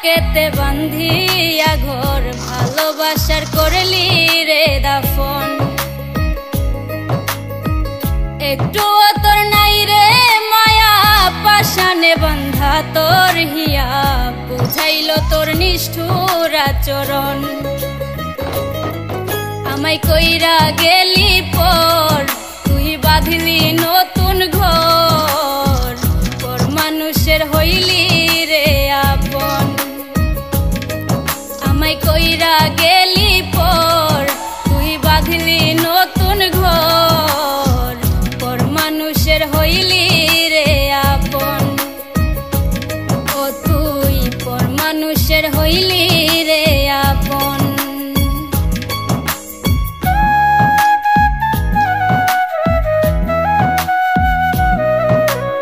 বুকেতে বান্ধিয়া ঘর ভালোবাসার করলি রে দাফন। একটুও তোর নাই রে মায়া পাশানে বন্ধা তোর হিয়া বুঝাইল তোর নিষ্ঠুর আচরণ। আমায় কইরা গেলি পর তুই বাঁধলি নতুন